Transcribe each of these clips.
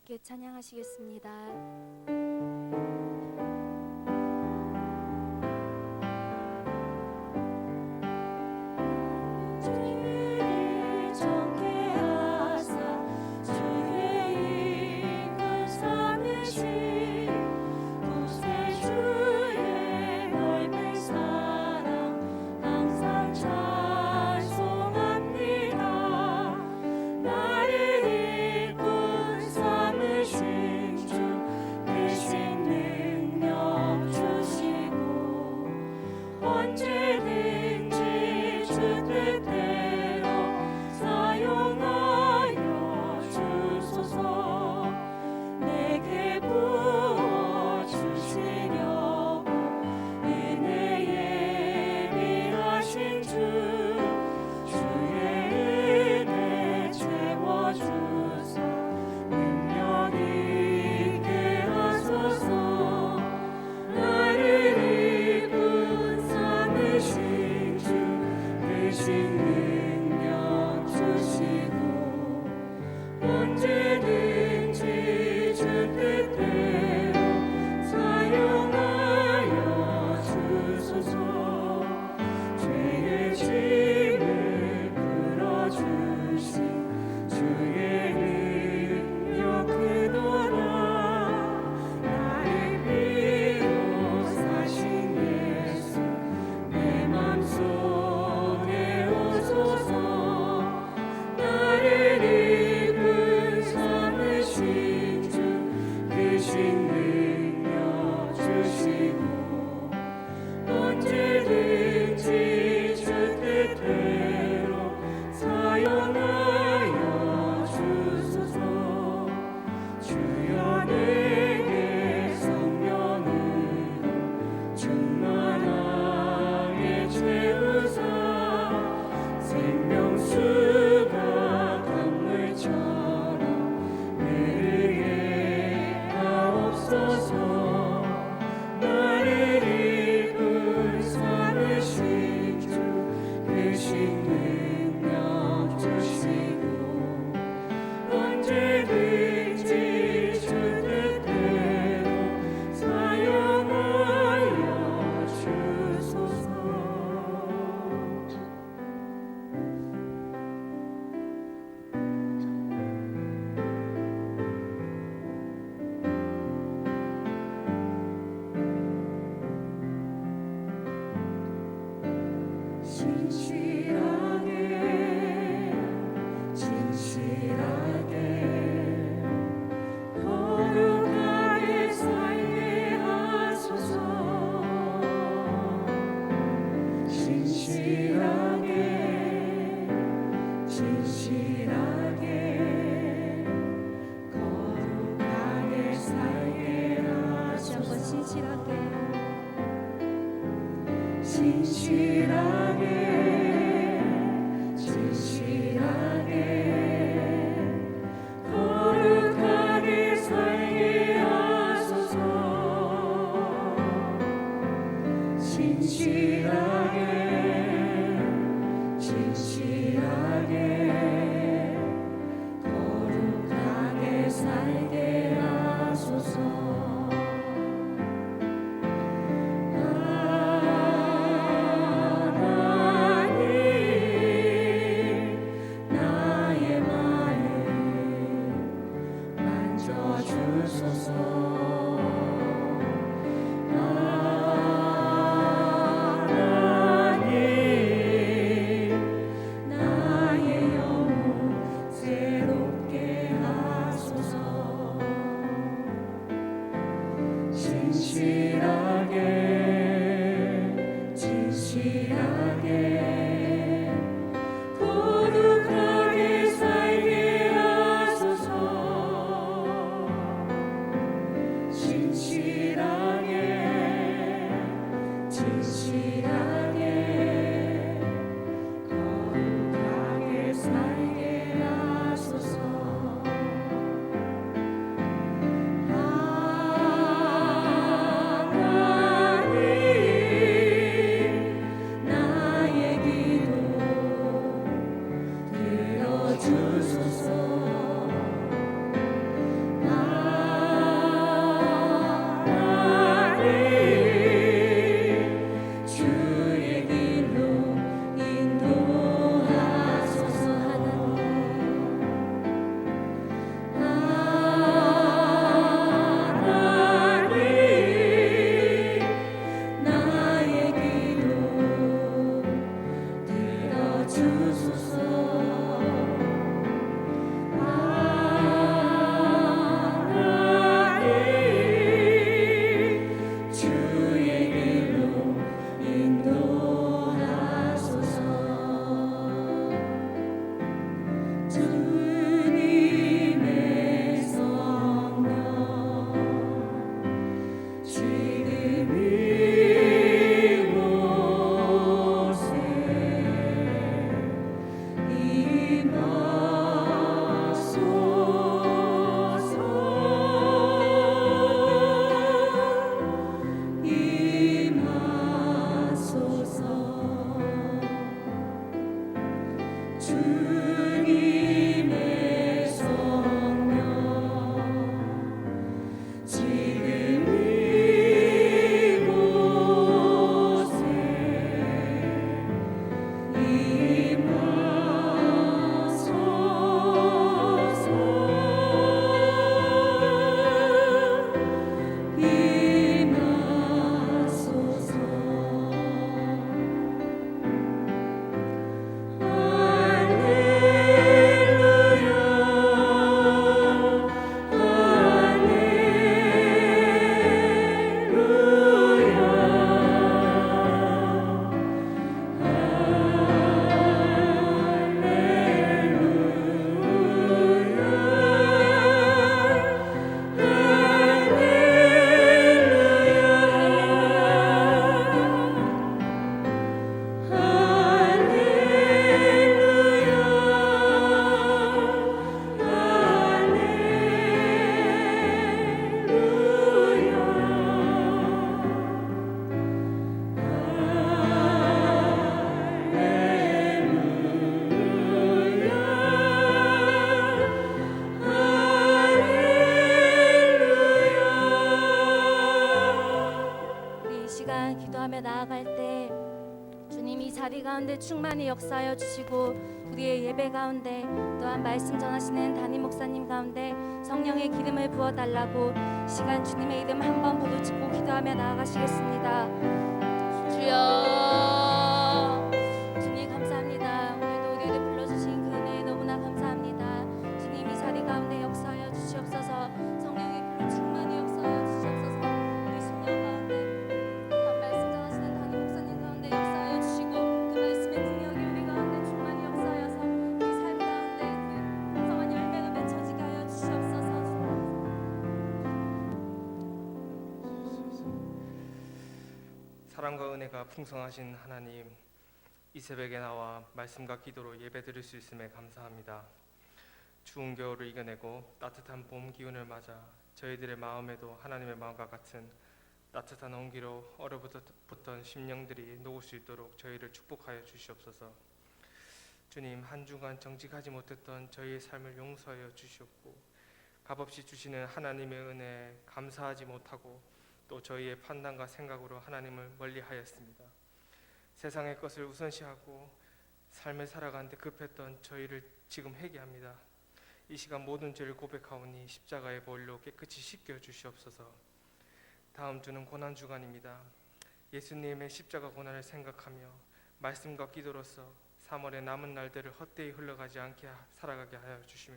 함께 찬양하시겠습니다. 나에게 우리 가운데 충만히 역사하여 주시고 우리의 예배 가운데 또한 말씀 전하시는 담임 목사님 가운데 성령의 기름을 부어달라고 시간 주님의 이름 한 번 부르짖고 기도하며 나아가시겠습니다. 주여, 주님 감사합니다. 오늘도 우리를 불러주신 그 은혜에 너무나 감사합니다. 주님 이 자리 가운데 역사하여 주시옵소서. 성령의 불로 충만히 역사하여 주시옵소서. 우리 심령 가운데 또한 말씀 전하시는 담임 목사님 가운데 역사하여 주시고 그 말씀의 능력이 우리 가운데 충만히 역사하여서 우리 삶 가운데 그 풍성한 열매가 맺혀지게 하여 주시옵소서. 사랑과 은혜가 풍성하신 하나님, 이 새벽에 나와 말씀과 기도로 예배드릴 수 있음에 감사합니다. 추운 겨울을 이겨내고 따뜻한 봄 기운을 맞아 저희들의 마음에도 하나님의 마음과 같은 따뜻한 온기로 얼어붙었던 심령들이 녹을 수 있도록 저희를 축복하여 주시옵소서. 주님, 한 주간 정직하지 못했던 저희의 삶을 용서하여 주시옵고 값없이 주시는 하나님의 은혜에 감사하지 못하고 또 저희의 판단과 생각으로 하나님을 멀리하였습니다. 세상의 것을 우선시하고 삶을 살아가는데 급했던 저희를 지금 회개합니다. 이 시간 모든 죄를 고백하오니 십자가의 보혈로 깨끗이 씻겨 주시옵소서. 다음 주는 고난 주간입니다. 예수님의 십자가 고난을 생각하며 말씀과 기도로서 3월의 남은 날들을 헛되이 흘러가지 않게 살아가게 하여 주시며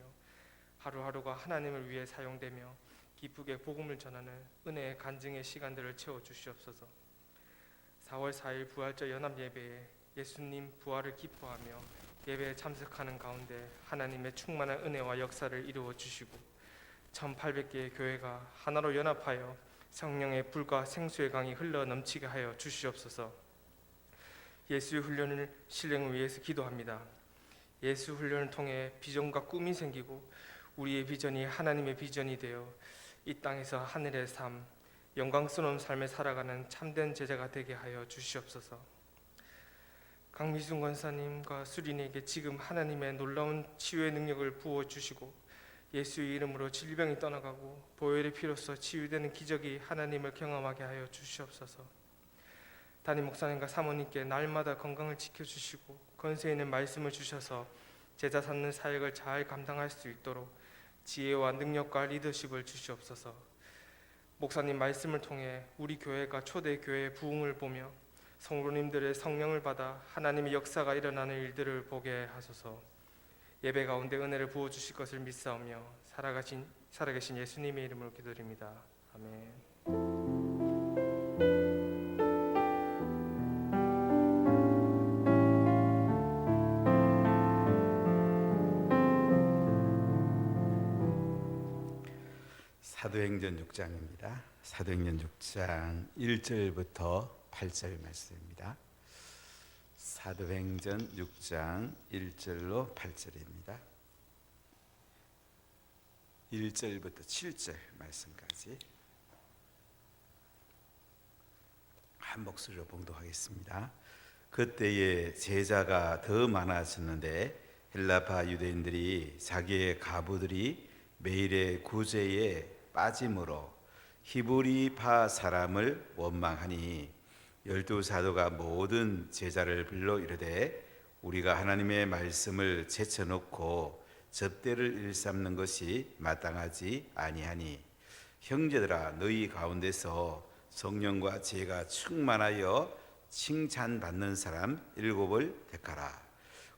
하루하루가 하나님을 위해 사용되며 기쁘게 복음을 전하는 은혜의 간증의 시간들을 채워 주시옵소서. 4월 4일 부활절 연합 예배에 예수님 부활을 기뻐하며 예배에 참석하는 가운데 하나님의 충만한 은혜와 역사를 이루어 주시고 1800개의 교회가 하나로 연합하여 성령의 불과 생수의 강이 흘러 넘치게 하여 주시옵소서. 예수 훈련을 실행을 위해서 기도합니다. 예수 훈련을 통해 비전과 꿈이 생기고 우리의 비전이 하나님의 비전이 되어 이 땅에서 하늘의 삶, 영광스러운 삶을 살아가는 참된 제자가 되게 하여 주시옵소서. 강미순 권사님과 수린에게 지금 하나님의 놀라운 치유의 능력을 부어주시고 예수의 이름으로 질병이 떠나가고 보혈의 피로써 치유되는 기적이 하나님을 경험하게 하여 주시옵소서. 담임 목사님과 사모님께 날마다 건강을 지켜주시고 권세 있는 말씀을 주셔서 제자 삼는 사역을 잘 감당할 수 있도록 지혜와 능력과 리더십을 주시옵소서. 목사님 말씀을 통해 우리 교회가 초대 교회의 부흥을 보며 성도님들의 성령을 받아 하나님의 역사가 일어나는 일들을 보게 하소서. 예배 가운데 은혜를 부어주실 것을 믿사오며 살아계신 예수님의 이름으로 기도드립니다. 아멘. 사도행전 6장입니다. 사도행전 6장 1절부터 8절 말씀입니다. 사도행전 6장 1절로 8절입니다. 1절부터 7절 말씀까지 한 목소리로 봉독하겠습니다. 그때에 제자가 더 많아졌는데 헬라파 유대인들이 자기의 가부들이 매일의 구제에 빠짐으로 히브리파 사람을 원망하니 12사도가 모든 제자를 불러 이르되 우리가 하나님의 말씀을 제쳐놓고 접대를 일삼는 것이 마땅하지 아니하니 형제들아 너희 가운데서 성령과 지혜가 충만하여 칭찬받는 사람 7을 택하라.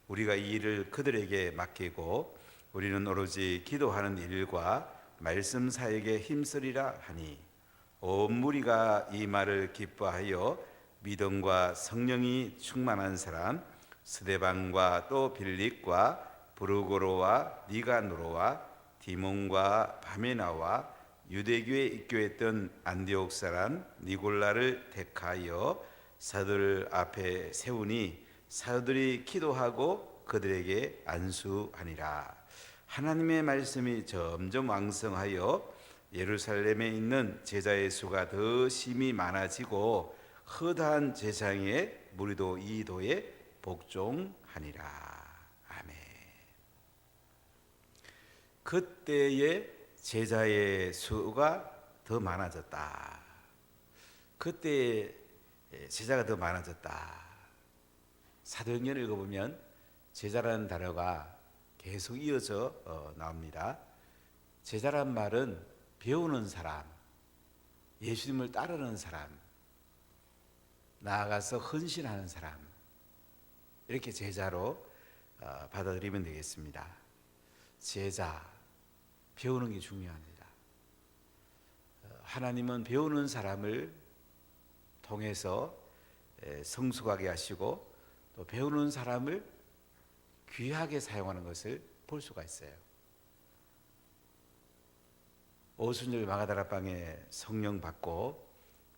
우리가 이 일을 그들에게 맡기고 우리는 오로지 기도하는 일과 말씀 사역에 힘쓰리라 하니 온 무리가 이 말을 기뻐하여 믿음과 성령이 충만한 사람 스데반과 또 빌립과 브루고로와 니가노로와 디몬과 바메나와 유대교에 입교했던 안디옥 사람 니골라를 택하여 사도들 앞에 세우니 사도들이 기도하고 그들에게 안수하니라. 하나님의 말씀이 점점 왕성하여 예루살렘에 있는 제자의 수가 더 심히 많아지고 허다한 제사장의 무리도 이 도에 복종하니라. 아멘. 그때의 제자의 수가 더 많아졌다. 그때 제자가 더 많아졌다. 사도행전을 읽어보면 제자라는 단어가 계속 이어져 나옵니다. 제자란 말은 배우는 사람, 예수님을 따르는 사람, 나아가서 헌신하는 사람, 이렇게 제자로 받아들이면 되겠습니다. 제자, 배우는 게 중요합니다. 하나님은 배우는 사람을 통해서 성숙하게 하시고 또 배우는 사람을 귀하게 사용하는 것을 볼 수가 있어요. 오순절 마가다라방에 성령 받고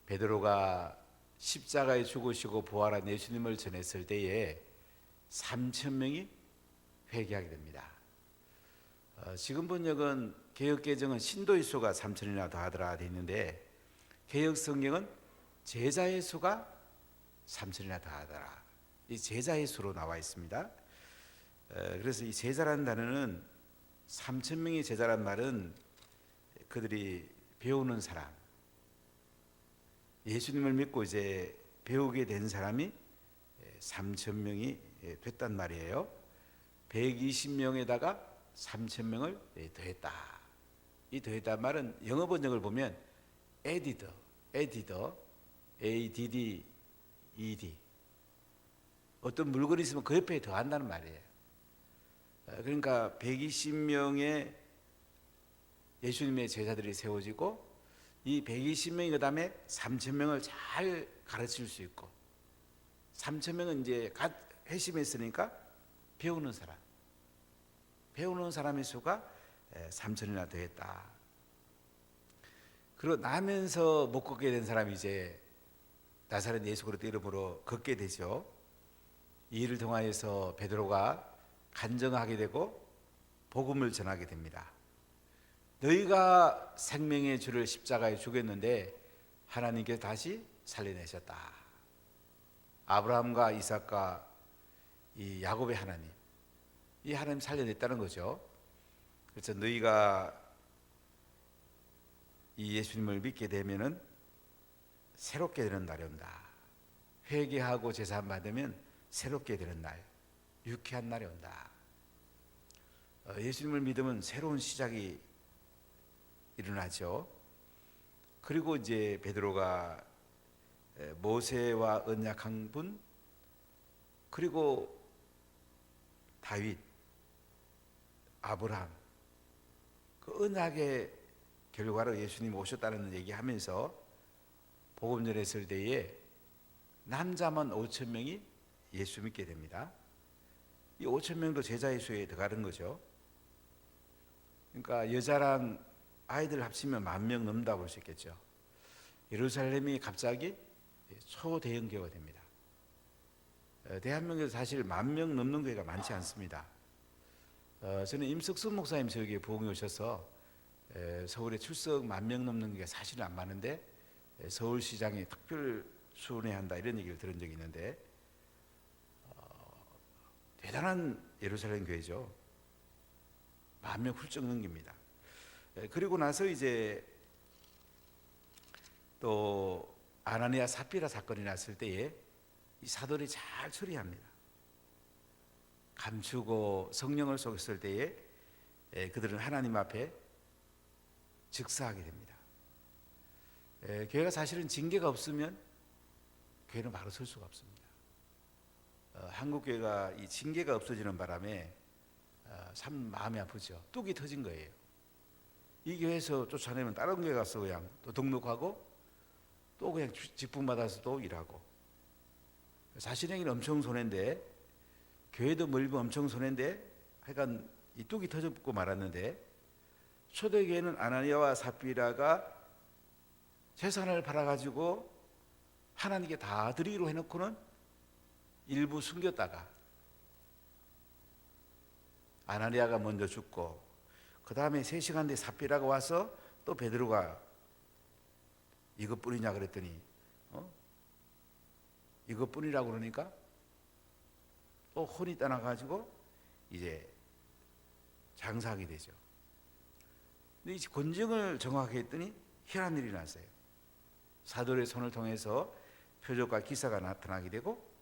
베드로가 십자가에 죽으시고 부활한 예수님을 전했을 때에 3,000명이 회개하게 됩니다. 지금 번역은 개역개정은 신도의 수가 3,000이나 더하더라 되어 있는데 개역성경은 제자의 수가 3,000이나 더하더라, 이 제자의 수로 나와 있습니다. 그래서 이 제자라는 단어는 3,000명의 제자란 말은 그들이 배우는 사람, 예수님을 믿고 이제 배우게 된 사람이 3,000명이 됐단 말이에요. 120명에다가 3,000명을 더했다. 이 더했단 말은 영어 번역을 보면 added, add, 어떤 물건이 있으면 그 옆에 더한다는 말이에요. 그러니까 120명의 예수님의 제자들이 세워지고 이 120명이 그 다음에 3,000명을 잘 가르칠 수 있고 3,000명은 이제 갓 회심했으니까 배우는 사람의 수가 3,000이나 되었다. 그리고 나면서 못 걷게 된 사람이 이제 나사렛 예수 그리스도 이름으로 걷게 되죠. 이 일을 통하여서 베드로가 간증하게 되고 복음을 전하게 됩니다. 너희가 생명의 주를 십자가에 죽였는데 하나님께서 다시 살려내셨다. 아브라함과 이삭과 이 야곱의 하나님, 이 하나님 살려냈다는 거죠. 그래서 너희가 이 예수님을 믿게 되면은 새롭게 되는 날이 온다. 회개하고 제사함 받으면 새롭게 되는 날, 유쾌한 날이 온다. 예수님을 믿으면 새로운 시작이 일어나죠. 그리고 이제 베드로가 모세와 언약한 분, 그리고 다윗, 아브라함, 그 언약의 결과로 예수님 오셨다는 얘기하면서 복음 전했을 때에 남자만 5,000명이 예수 믿게 됩니다. 이 5,000명도 제자의 수에 들어가는 거죠. 그러니까 여자랑 아이들 합치면 10,000명 넘는다고 볼 수 있겠죠. 예루살렘이 갑자기 초대형 교회가 됩니다. 대한민국에서 사실 10,000명 넘는 교회가 많지 않습니다. 저는 임석순 목사님 저에게 부흥이 오셔서 서울에 출석 10,000명 넘는 교회가 사실은 안 많은데 서울시장이 특별 수훈회한다 이런 얘기를 들은 적이 있는데 대단한 예루살렘 교회죠. 10,000명 훌쩍 넘깁니다. 그리고 나서 이제 또 아나니아 삽비라 사건이 났을 때에 이 사도들이 잘 처리합니다. 감추고 성령을 쏟았을 때에 그들은 하나님 앞에 즉사하게 됩니다. 교회가 사실은 징계가 없으면 교회는 바로 설 수가 없습니다. 한국 교회가 이 징계가 없어지는 바람에 참 마음이 아프죠. 뚝이 터진 거예요. 이 교회에서 쫓아내면 다른 교회 가서 그냥 또 등록하고 또 그냥 직분 받아서 또 일하고, 자신에게는 엄청 손해인데 교회도 멀고 엄청 손해인데 하여간 이 뚝이 터졌고 말았는데, 초대교회는 아나니아와 삽비라가 재산을 팔아가지고 하나님께 다 드리기로 해놓고는 일부 숨겼다가 아나니아가 먼저 죽고 그 다음에 3시간 뒤에 삽비라가 와서 또 베드로가 이것뿐이냐 그랬더니 이것뿐이라고 그러니까 또 혼이 떠나가지고 이제 장사하게 되죠. 근데 이 권증을 정확히 했더니 희한한 일이 났어요. 사도의 손을 통해서 표적과 기사가 나타나게 되고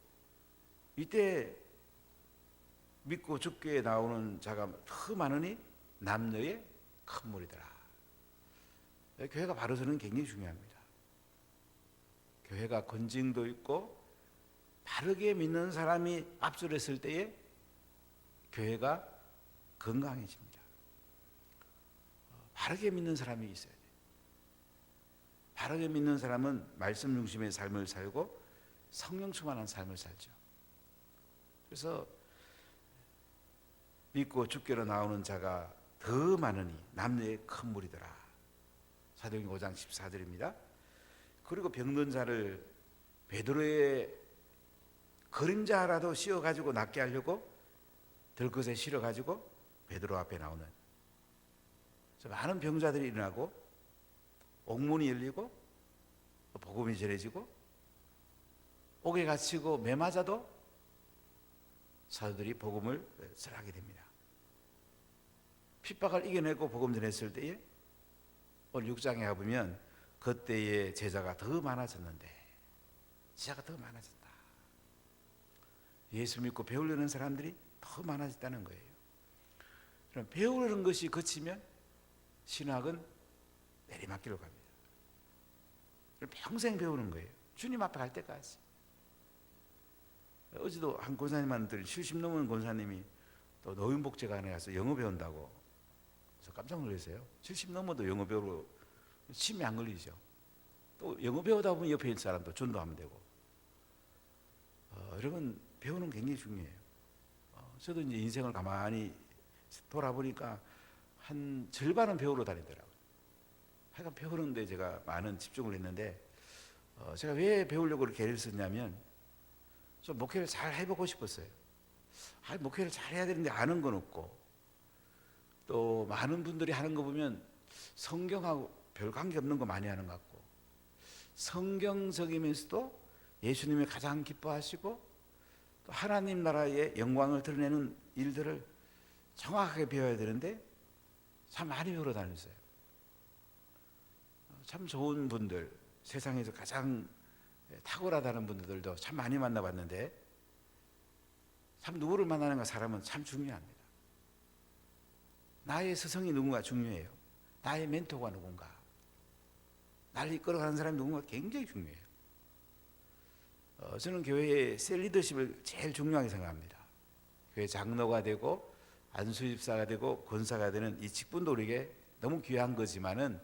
이때 믿고 죽게 나오는 자가 더 많으니 남녀의 큰 무리더라. 교회가 바로 서는 굉장히 중요합니다. 교회가 건징도 있고 바르게 믿는 사람이 앞서렸을 때에 교회가 건강해집니다. 바르게 믿는 사람이 있어야 돼요. 바르게 믿는 사람은 말씀 중심의 삶을 살고 성령 충만한 삶을 살죠. 그래서 믿고 죽게로 나오는 자가 더 많으니 남녀의 큰 무리더라. 사도행전 5장 14절입니다. 그리고 병든 자를 베드로의 그림자라도 씌워가지고 낫게 하려고 들것에 실어가지고 베드로 앞에 나오는 많은 병자들이 일어나고 옥문이 열리고 복음이 전해지고 옥에 갇히고 매 맞아도 사도들이 복음을 전하게 됩니다. 핍박을 이겨내고 복음 전했을 때에 오늘 6장에 가보면 그때의 제자가 더 많아졌는데 제자가 더 많아졌다. 예수 믿고 배우려는 사람들이 더 많아졌다는 거예요. 그럼 배우려는 것이 그치면 신학은 내리막길로 갑니다. 평생 배우는 거예요. 주님 앞에 갈 때까지. 어제도 한 권사님한테 70 넘은 권사님이 또 노인복지관에 가서 영어 배운다고 그래서 깜짝 놀랐어요. 70 넘어도 영어 배우러 침이 안 걸리죠. 또 영어 배우다 보면 옆에 있는 사람도 전도하면 되고 여러분 배우는 굉장히 중요해요. 저도 이제 인생을 가만히 돌아보니까 한 절반은 배우러 다니더라고요. 하여간 배우는데 제가 많은 집중을 했는데 제가 왜 배우려고 그렇게 애를 썼냐면 좀 목회를 잘 해보고 싶었어요. 목회를 잘 해야 되는데 아는 건 없고 또 많은 분들이 하는 거 보면 성경하고 별 관계 없는 거 많이 하는 것 같고 성경적이면서도 예수님이 가장 기뻐하시고 또 하나님 나라의 영광을 드러내는 일들을 정확하게 배워야 되는데 참 많이 배우러 다녔어요. 참 좋은 분들, 세상에서 가장 탁월하다는 분들도 참 많이 만나봤는데 참 누구를 만나는가 사람은 참 중요합니다. 나의 스승이 누군가 중요해요. 나의 멘토가 누군가, 나를 이끌어가는 사람이 누군가 굉장히 중요해요. 저는 교회의 셀 리더십을 제일 중요하게 생각합니다. 교회 장로가 되고 안수집사가 되고 권사가 되는 이 직분도 우리에게 너무 귀한 거지만은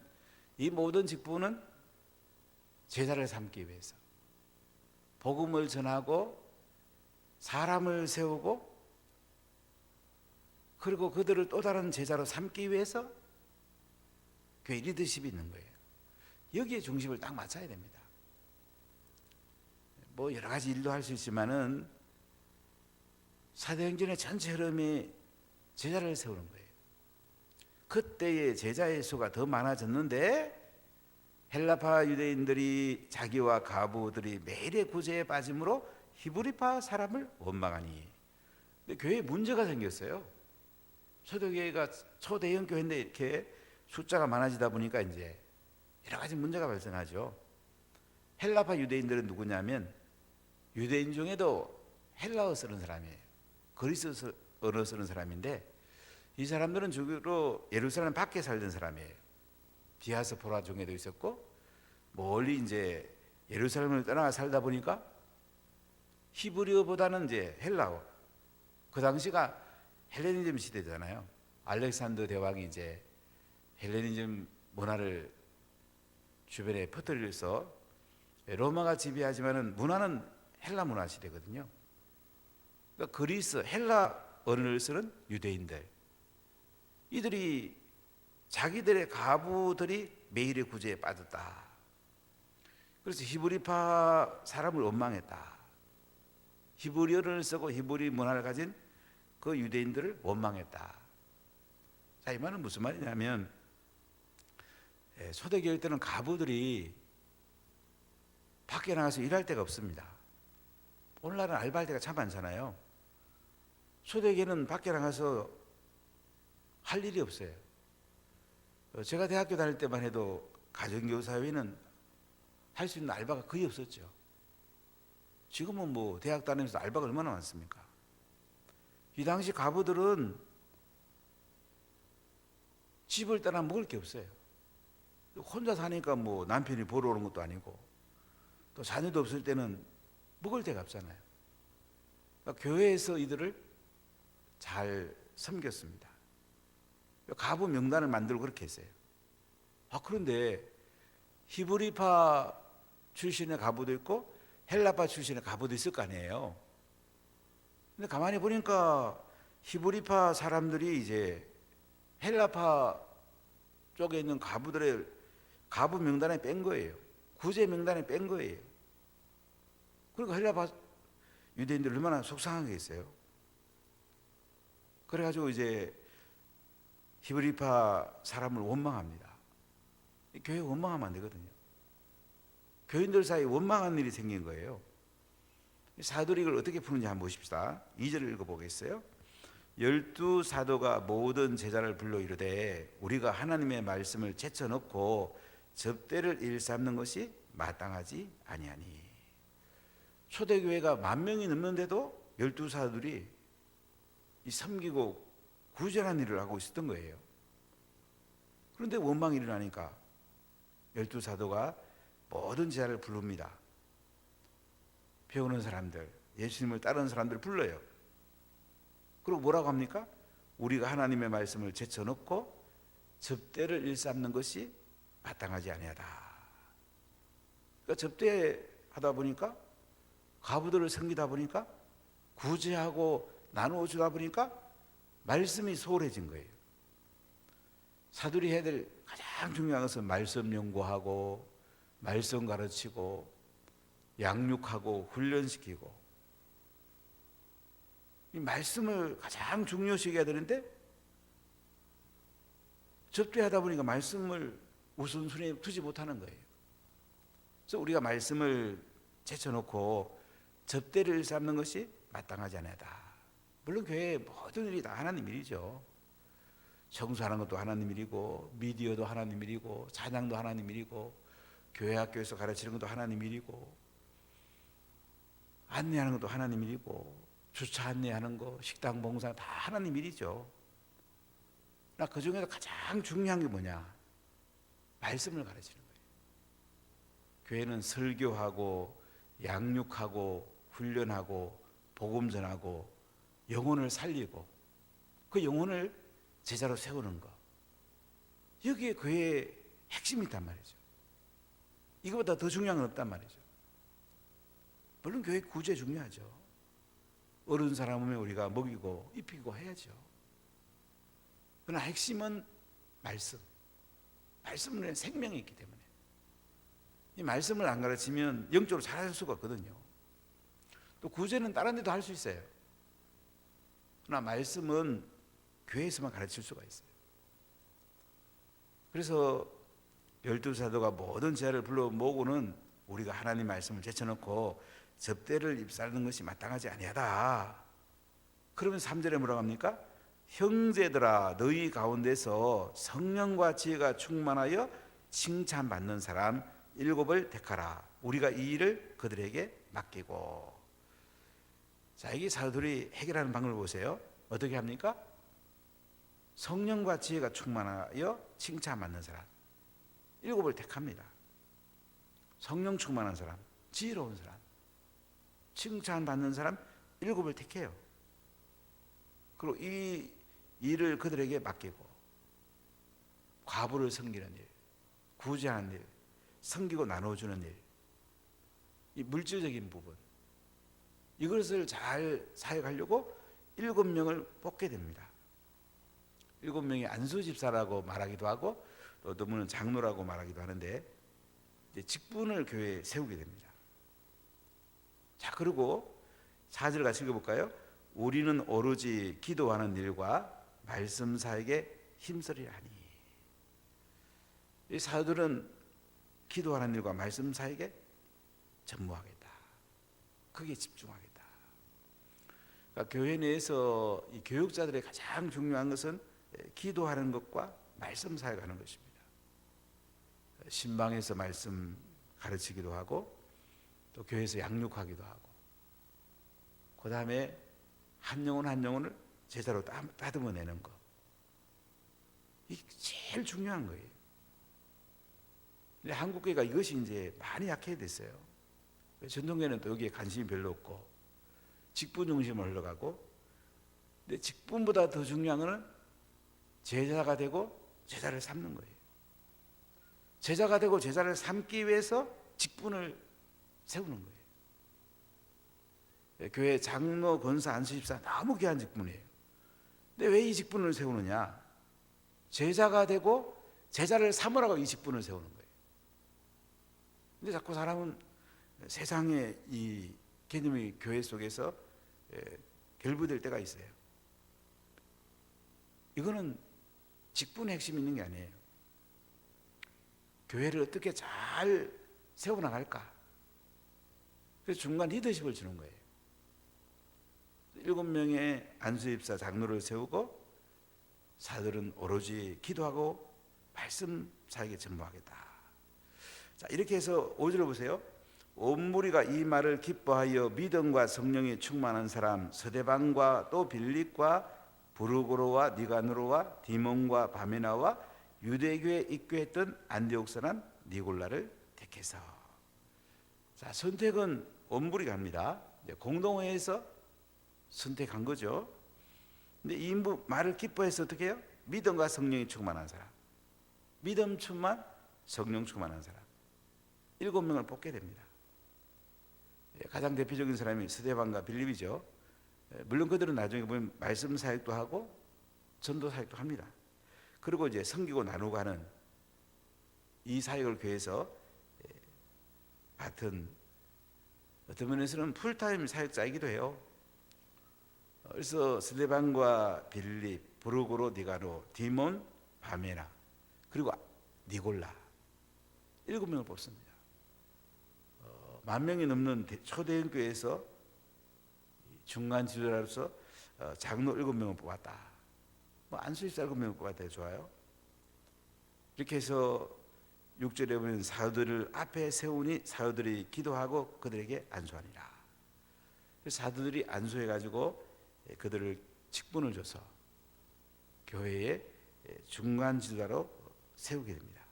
이 모든 직분은 제자를 삼기 위해서 복음을 전하고 사람을 세우고 그리고 그들을 또 다른 제자로 삼기 위해서 교회 리더십이 있는 거예요. 여기에 중심을 딱 맞춰야 됩니다. 뭐 여러 가지 일도 할 수 있지만은 사도행전의 전체 흐름이 제자를 세우는 거예요. 그때의 제자의 수가 더 많아졌는데 헬라파 유대인들이 자기와 가부들이 매일의 구제에 빠짐으로 히브리파 사람을 원망하니. 근데 교회에 문제가 생겼어요. 초대교회가 초대형 교회인데 이렇게 숫자가 많아지다 보니까 이제 여러 가지 문제가 발생하죠. 헬라파 유대인들은 누구냐면 유대인 중에도 헬라어 쓰는 사람이에요. 그리스 언어 쓰는 사람인데 이 사람들은 주로 예루살렘 밖에 살던 사람이에요. 디아스포라 중에도 있었고 멀리 이제 예루살렘을 떠나가 살다 보니까 히브리어보다는 이제 헬라어. 그 당시가 헬레니즘 시대잖아요. 알렉산더 대왕이 이제 헬레니즘 문화를 주변에 퍼뜨려서 로마가 지배하지만은 문화는 헬라 문화 시대거든요. 그러니까 그리스 헬라 언어를 쓰는 유대인들, 이들이 자기들의 가부들이 매일의 구제에 빠졌다. 그래서 히브리파 사람을 원망했다. 히브리어를 쓰고 히브리 문화를 가진 그 유대인들을 원망했다. 자, 이 말은 무슨 말이냐면 초대교회 때는 가부들이 밖에 나가서 일할 데가 없습니다. 오늘날은 알바할 때가 참 많잖아요. 초대교회는 밖에 나가서 할 일이 없어요. 제가 대학교 다닐 때만 해도 가정교사회는 할 수 있는 알바가 거의 없었죠. 지금은 뭐 대학 다니면서 알바가 얼마나 많습니까? 이 당시 가부들은 집을 떠나 먹을 게 없어요. 혼자 사니까 뭐 남편이 보러 오는 것도 아니고 또 자녀도 없을 때는 먹을 데가 없잖아요. 그러니까 교회에서 이들을 잘 섬겼습니다. 가부 명단을 만들고 그렇게 했어요. 그런데 히브리파 출신의 가부도 있고 헬라파 출신의 가부도 있을 거 아니에요. 근데 가만히 보니까 히브리파 사람들이 이제 헬라파 쪽에 있는 가부들의 가부 명단에 뺀 거예요. 구제 명단에 뺀 거예요. 그러니까 헬라파 유대인들 얼마나 속상한 게 있어요. 그래가지고 이제 히브리파 사람을 원망합니다. 교회 원망하면 안 되거든요. 교인들 사이에 원망한 일이 생긴 거예요. 사도리 이걸 어떻게 푸는지 한번 보십시다. 2절을 읽어보겠어요. 12 사도가 모든 제자를 불러 이르되 우리가 하나님의 말씀을 제쳐놓고 접대를 일삼는 것이 마땅하지 아니하니. 초대교회가 10,000명이 넘는데도 12 사도들이 이 섬기고 구제하는 일을 하고 있었던 거예요. 그런데 원망이 일어나니까 12 사도가 모든 제자를 부릅니다. 배우는 사람들, 예수님을 따르는 사람들을 불러요. 그리고 뭐라고 합니까? 우리가 하나님의 말씀을 제쳐놓고 접대를 일삼는 것이 마땅하지 아니하다. 그러니까 접대하다 보니까 가부들을 섬기다 보니까 구제하고 나누어 주다 보니까 말씀이 소홀해진 거예요. 사도들이 해야 될 가장 중요한 것은 말씀 연구하고 말씀 가르치고 양육하고 훈련시키고 이 말씀을 가장 중요시 해야 되는데 접대하다 보니까 말씀을 우선순위에 두지 못하는 거예요. 그래서 우리가 말씀을 제쳐놓고 접대를 일삼는 것이 마땅하지 않다. 물론 교회의 모든 일이 다 하나님 일이죠. 청소하는 것도 하나님 일이고 미디어도 하나님 일이고 찬양도 하나님 일이고 교회 학교에서 가르치는 것도 하나님 일이고 안내하는 것도 하나님 일이고 주차 안내하는 거, 식당 봉사 다 하나님 일이죠. 그러나 그 중에서 가장 중요한 게 뭐냐? 말씀을 가르치는 거예요. 교회는 설교하고 양육하고 훈련하고 복음 전하고 영혼을 살리고 그 영혼을 제자로 세우는 거. 여기에 교회의 핵심이 있단 말이죠. 이거보다 더 중요한 건 없단 말이죠. 물론 교회 구제 중요하죠. 어른 사람 오면 우리가 먹이고 입히고 해야죠. 그러나 핵심은 말씀. 말씀은 생명이 있기 때문에 이 말씀을 안 가르치면 영적으로 잘할 수가 없거든요. 또 구제는 다른 데도 할 수 있어요. 그러나 말씀은 교회에서만 가르칠 수가 있어요. 그래서 12 사도가 모든 제자를 불러 모으고는 우리가 하나님 말씀을 제쳐놓고 접대를 입사하는 것이 마땅하지 아니하다. 그러면 3절에 뭐라고 합니까? 형제들아 너희 가운데서 성령과 지혜가 충만하여 칭찬받는 사람 7을 택하라. 우리가 이 일을 그들에게 맡기고. 자, 이게 사도들이 해결하는 방법을 보세요. 어떻게 합니까? 성령과 지혜가 충만하여 칭찬받는 사람 7을 택합니다. 성령 충만한 사람, 지혜로운 사람, 칭찬받는 사람 7을 택해요. 그리고 이 일을 그들에게 맡기고 과부를 섬기는 일, 구제하는 일, 섬기고 나눠주는 일, 이 물질적인 부분 이것을 잘 사역하려고 7명을 뽑게 됩니다. 7명이 안수집사라고 말하기도 하고 또 어떤 분은 장로라고 말하기도 하는데 이제 직분을 교회에 세우게 됩니다. 자, 그리고 4절 같이 읽어볼까요? 우리는 오로지 기도하는 일과 말씀 사역에 힘쓰리라 하니. 이 사도들은 기도하는 일과 말씀 사역에 전무하겠다. 거기에 집중하겠다. 그러니까 교회 내에서 이 교육자들의 가장 중요한 것은 기도하는 것과 말씀 사역하는 것입니다. 신방에서 말씀 가르치기도 하고 또 교회에서 양육하기도 하고 그 다음에 한 영혼 한 영혼을 제자로 다듬어내는 거. 이게 제일 중요한 거예요. 근데 한국교회가 이것이 이제 많이 약해졌어요. 전통교회는 또 여기에 관심이 별로 없고 직분 중심으로 흘러가고, 근데 직분보다 더 중요한 것은 제자가 되고 제자를 삼는 거예요. 제자가 되고 제자를 삼기 위해서 직분을 세우는 거예요. 교회 장로, 권사, 안수집사 너무 귀한 직분이에요. 근데 왜 이 직분을 세우느냐? 제자가 되고 제자를 삼으라고 이 직분을 세우는 거예요. 근데 자꾸 사람은 세상의 이 개념이 교회 속에서 결부될 때가 있어요. 이거는 직분의 핵심이 있는 게 아니에요. 교회를 어떻게 잘 세워나갈까? 그래서 중간 리더십을 주는 거예요. 7명의 안수집사 장로를 세우고 사들은 오로지 기도하고 말씀 사에게 전무하겠다. 자, 이렇게 해서 5절을 보세요. 온 무리가 이 말을 기뻐하여 믿음과 성령이 충만한 사람 서대방과 또 빌립과 부르고로와 니가누로와 디몬과 바메나와 유대교에 입교했던 안디옥 사람 니골라를 택해서. 자, 선택은 온 무리가 합니다. 공동회에서 선택한 거죠. 근데 이 말을 기뻐해서 어떻게 해요? 믿음과 성령이 충만한 사람, 믿음 충만, 성령 충만한 사람 7명을 뽑게 됩니다. 가장 대표적인 사람이 스데반과 빌립이죠. 물론 그들은 나중에 보면 말씀 사역도 하고 전도 사역도 합니다. 그리고 이제 섬기고 나누고 하는 이 사역을 교회에서 맡은, 어떤 면에서는 풀타임 사역자이기도 해요. 그래서 스데반과 빌립, 부르고로, 니가노, 디몬, 바메나, 그리고 니골라 7명을 뽑습니다. 10,000명이 넘는 초대형 교회에서 중간 지도자로서 장로 7명을 뽑았다. 안수집사 7명을 뽑았다. 좋아요. 이렇게 해서 6절에 보면 사도들을 앞에 세우니 사도들이 기도하고 그들에게 안수하니라. 사도들이 안수해가지고 그들을 직분을 줘서 교회의 중간 지도자로 세우게 됩니다.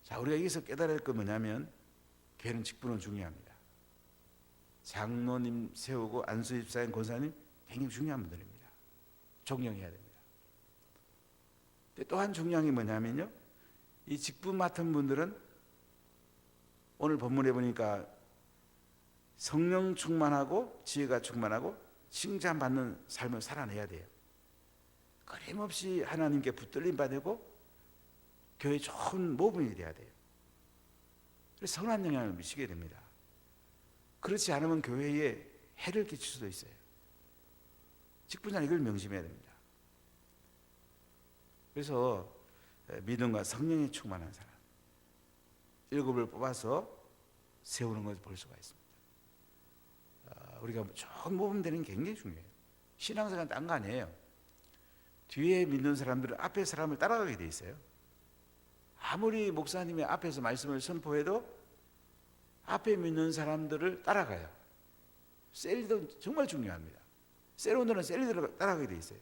자, 우리가 여기서 깨달을 건 뭐냐면 교회는 직분은 중요합니다. 장로님 세우고 안수집사님, 권사님 굉장히 중요한 분들입니다. 존경해야 됩니다. 또한 중요한 게 뭐냐면요, 이 직분 맡은 분들은 오늘 본문에 보니까 성령 충만하고 지혜가 충만하고 칭찬받는 삶을 살아내야 돼요. 끊임없이 하나님께 붙들림 받고 교회 좋은 모범이 돼야 돼요. 그래서 선한 영향을 미치게 됩니다. 그렇지 않으면 교회에 해를 끼칠 수도 있어요. 직분자는 이걸 명심해야 됩니다. 그래서 믿음과 성령이 충만한 사람 7을 뽑아서 세우는 것을 볼 수가 있습니다. 우리가 좋은 모범 되는 게 굉장히 중요해요. 신앙생활은 딴 거 아니에요. 뒤에 믿는 사람들은 앞에 사람을 따라가게 돼 있어요. 아무리 목사님이 앞에서 말씀을 선포해도 앞에 믿는 사람들을 따라가요. 셀리도 정말 중요합니다. 셀원들은 셀리들을 따라가게 돼 있어요.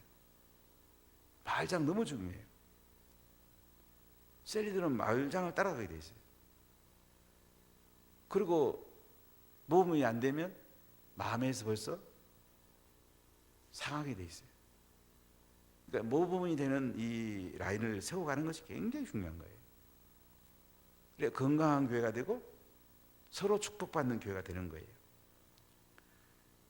마을장 너무 중요해요. 셀리들은 마을장을 따라가게 돼 있어요. 그리고 모범이 안 되면 마음에서 벌써 상하게 돼 있어요. 그러니까 모범이 되는 이 라인을 세워가는 것이 굉장히 중요한 거예요. 그래 건강한 교회가 되고 서로 축복받는 교회가 되는 거예요.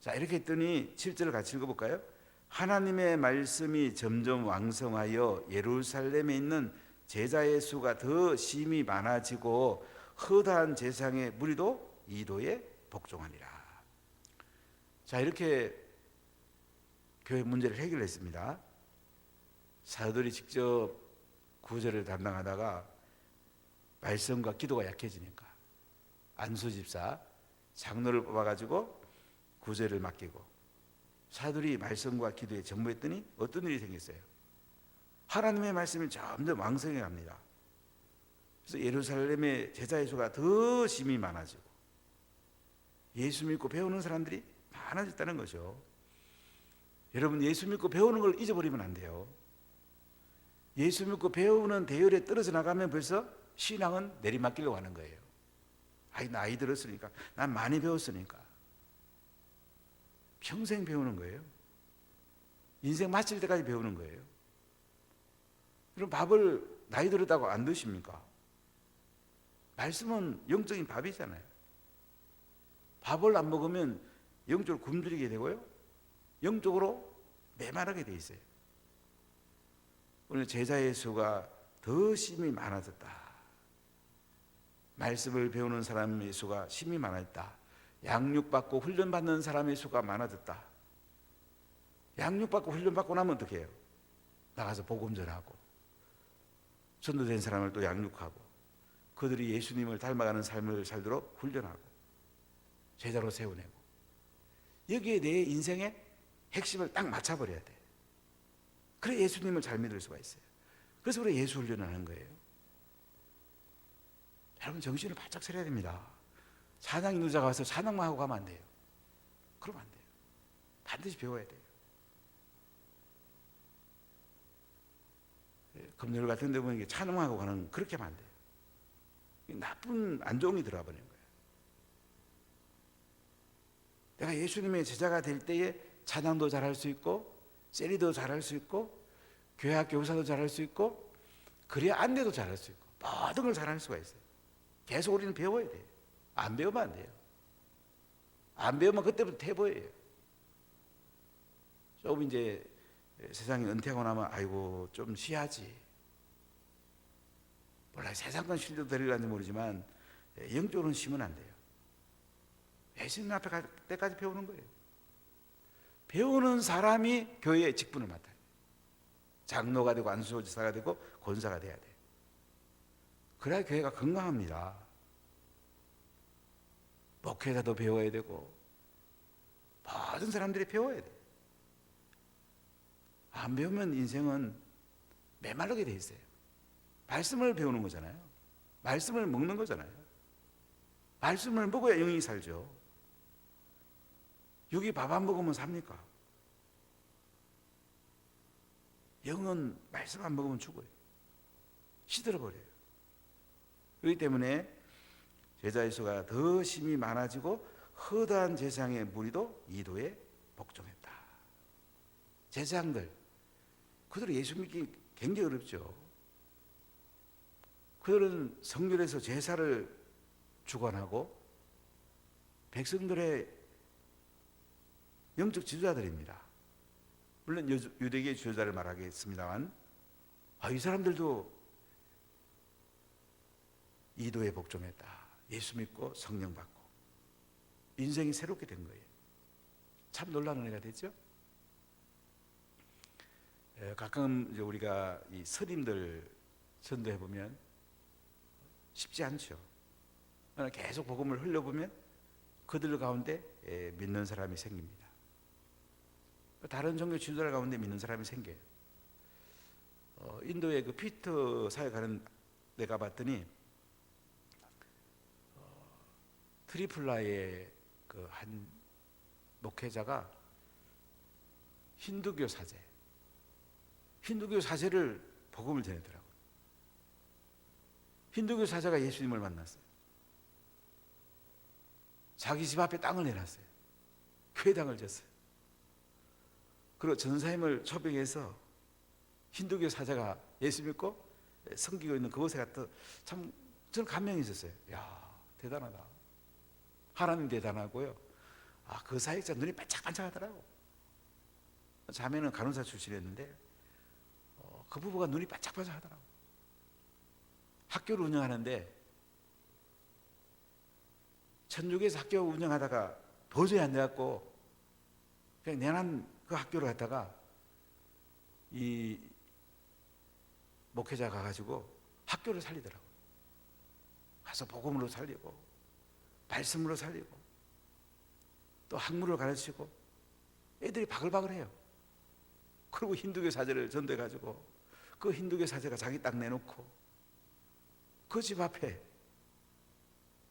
자, 이렇게 했더니 7절을 같이 읽어볼까요? 하나님의 말씀이 점점 왕성하여 예루살렘에 있는 제자의 수가 더 심히 많아지고 허다한 제상의 무리도 이도에 복종하니라. 자, 이렇게 교회 문제를 해결했습니다. 사도들이 직접 구제를 담당하다가 말씀과 기도가 약해지니까 안수집사 장로를 뽑아가지고 구제를 맡기고 사도들이 말씀과 기도에 전무했더니 어떤 일이 생겼어요? 하나님의 말씀이 점점 왕성해 갑니다. 그래서 예루살렘의 제자의 수가 더 심히 많아지고 예수 믿고 배우는 사람들이 많아졌다는 거죠. 여러분, 예수 믿고 배우는 걸 잊어버리면 안 돼요. 예수 믿고 배우는 대열에 떨어져 나가면 벌써 신앙은 내리막길로 가는 거예요. 아이, 나이 들었으니까, 난 많이 배웠으니까. 평생 배우는 거예요. 인생 마칠 때까지 배우는 거예요. 그럼 밥을 나이 들었다고 안 드십니까? 말씀은 영적인 밥이잖아요. 밥을 안 먹으면 영적으로 굶주리게 되고요, 영적으로 메마르게 돼 있어요. 오늘 제자의 수가 더 심히 많아졌다. 말씀을 배우는 사람의 수가 심히 많아졌다. 양육받고 훈련받는 사람의 수가 많아졌다. 양육받고 훈련받고 나면 어떻게 해요? 나가서 복음 전하고 전도된 사람을 또 양육하고 그들이 예수님을 닮아가는 삶을 살도록 훈련하고 제자로 세워내고, 여기에 내 인생의 핵심을 딱 맞춰버려야 돼. 그래 예수님을 잘 믿을 수가 있어요. 그래서 우리 예수 훈련을 하는 거예요. 여러분, 정신을 바짝 차려야 됩니다. 찬양 인도자가 와서 찬양만 하고 가면 안 돼요. 그러면 안 돼요. 반드시 배워야 돼요. 금요일 같은 데 보면 찬양하고 가는, 그렇게 하면 안 돼요. 나쁜 안종이 들어가 버리는 거예요. 내가 예수님의 제자가 될 때에 찬양도 잘할 수 있고 세리도 잘할 수 있고 교회학 교사도 잘할 수 있고 그래야 안내도 잘할 수 있고 모든 걸 잘할 수가 있어요. 계속 우리는 배워야 돼요. 안 배우면 안 돼요. 안 배우면 그때부터 퇴보예요. 조금 이제 세상에 은퇴하고 나면 아이고 좀 쉬야지. 몰라, 세상권 쉴도 되리는지 모르지만 영적으로는 쉬면 안 돼요. 예수님 앞에 갈 때까지 배우는 거예요. 배우는 사람이 교회의 직분을 맡아요. 장로가 되고 안수지사가 되고 권사가 돼야 돼요. 그래야 교회가 건강합니다. 목회자도 배워야 되고 모든 사람들이 배워야 돼요. 안 배우면 인생은 메마르게 돼 있어요. 말씀을 배우는 거잖아요. 말씀을 먹는 거잖아요. 말씀을 먹어야 영이 살죠. 여기 밥 안 먹으면 삽니까? 영은 말씀 안 먹으면 죽어요. 시들어버려요. 그렇기 때문에 제자의 수가 더 심히 많아지고 허다한 제사장의 무리도 이도에 복종했다. 제사장들, 그들은 예수 믿기 굉장히 어렵죠. 그들은 성전에서 제사를 주관하고 백성들의 영적 지도자들입니다. 물론 유대계 지도자를 말하겠습니다만, 이 사람들도 이도에 복종했다. 예수 믿고 성령 받고 인생이 새롭게 된 거예요. 참 놀라운 은혜가 됐죠. 가끔 이제 우리가 이 스님들 전도해 보면 쉽지 않죠. 계속 복음을 흘려보면 그들 가운데 믿는 사람이 생깁니다. 다른 종교 지도자 가운데 믿는 사람이 생겨요. 인도의 그 피터 사회 가는 데 가봤더니 트리플라의 그 한 목회자가 힌두교 사제를 복음을 전했더라고요. 힌두교 사제가 예수님을 만났어요. 자기 집 앞에 땅을 내놨어요. 회당을 졌어요. 그리고 전사님을 초빙해서 힌두교 사제가 예수 믿고 섬기고 있는 그곳에 갔다. 참 저는 감명이 있었어요. 야, 대단하다. 하나님 대단하고요. 그 사역자 눈이 반짝반짝하더라고. 자매는 간호사 출신이었는데 그 부부가 눈이 반짝반짝하더라고. 학교를 운영하는데 천주교에서 학교 운영하다가 도저히 안 돼갖고 그냥 내난 그 학교를 갔다가 이 목회자 가가지고 학교를 살리더라고. 가서 복음으로 살리고 말씀으로 살리고 또 학문을 가르치고 애들이 바글바글해요. 그리고 힌두교 사제를 전도해가지고 그 힌두교 사제가 자기 땅 내놓고 그 집 앞에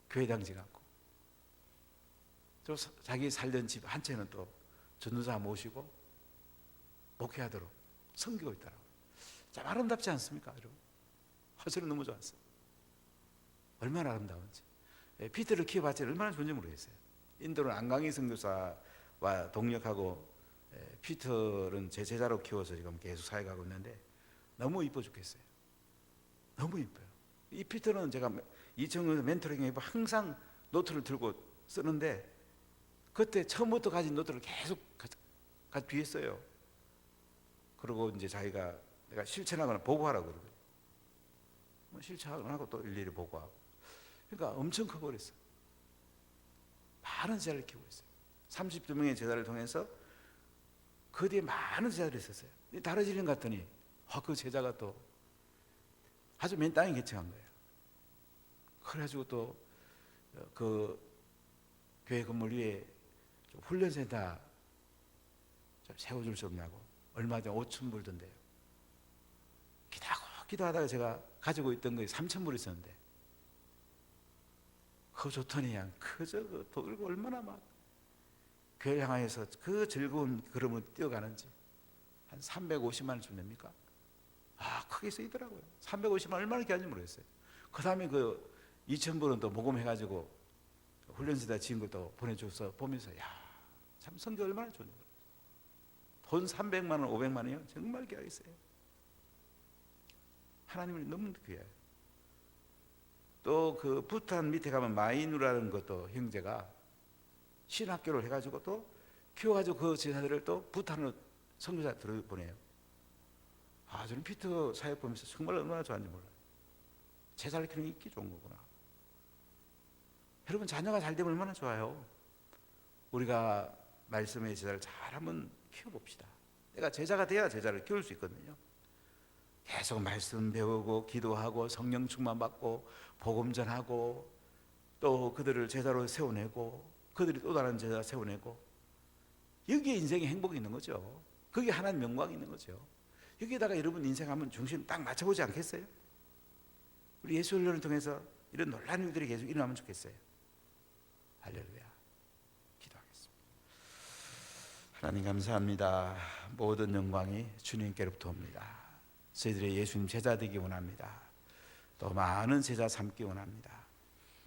교회당 지갖고 또 자기 살던 집 한 채는 또 전도사 모시고 목회하도록 섬기고 있더라고요. 참 아름답지 않습니까, 여러분? 저는 너무 좋았어요. 얼마나 아름다운지. 피터를 키워봤자 얼마나 좋은지 모르겠어요. 인도는 안강희 선교사와 동력하고 피터는 제 제자로 키워서 지금 계속 사역하고 있는데 너무 이뻐 죽겠어요. 너무 이뻐요. 이 피터는 제가 이청에서 멘토링에 항상 노트를 들고 쓰는데 그때 처음부터 가진 노트를 계속 뒤에 써요. 그리고 이제 자기가 내가 실천하거나 보고하라고 그러거든요. 실천하고 또 일일이 보고하고. 그러니까 엄청 커버렸어요. 많은 제자를 키우고 있어요. 32명의 제자를 통해서 그 뒤에 많은 제자들이 있었어요. 다르지는 갔더니 그 제자가 또 아주 맨 땅에 개척한 거예요. 그래가지고 또 그 교회 건물 위에 훈련센터 좀 세워줄 수 없냐고 얼마 전에 5,000불 던데요. 기도하다가 제가 가지고 있던 거에 3,000불 있었는데 그거 좋더니 그냥 그저 돌고 얼마나 막 교회를 향하여서 그 즐거운 걸음을 뛰어가는지 한 350만 원 준답니까? 크게 쓰이더라고요. 350만 원 얼마나 귀한지 모르겠어요. 그 다음에 그 2,000불은 또 모금해가지고 훈련소에다 지은 것도 보내줘서 보면서 참 성교 얼마나 좋은지 돈 300만 원, 500만 원이요? 정말 귀하겠어요. 하나님은 너무 귀해요. 또 그 부탄 밑에 가면 마이누라는 것도 형제가 신학교를 해가지고 또 키워가지고 그 제자들을 또 부탄으로 선교사 들어보내요. 저는 피터 사역 보면서 정말 얼마나 좋아하는지 몰라요. 제자를 키우는 게 있기 좋은 거구나. 여러분 자녀가 잘 되면 얼마나 좋아요. 우리가 말씀의 제자를 잘 한번 키워봅시다. 내가 제자가 돼야 제자를 키울 수 있거든요. 계속 말씀 배우고 기도하고 성령 충만 받고 복음 전하고 또 그들을 제자로 세워내고 그들이 또 다른 제자 세워내고 여기에 인생의 행복이 있는 거죠. 거기에 하나님 영광이 있는 거죠. 여기에다가 여러분 인생 한번 중심 딱 맞춰보지 않겠어요? 우리 예수 훈련을 통해서 이런 놀라운 일들이 계속 일어나면 좋겠어요. 할렐루야. 기도하겠습니다. 하나님 감사합니다. 모든 영광이 주님께로부터 옵니다. 저희들의 예수님 제자 되기 원합니다. 또 많은 제자 삼기 원합니다.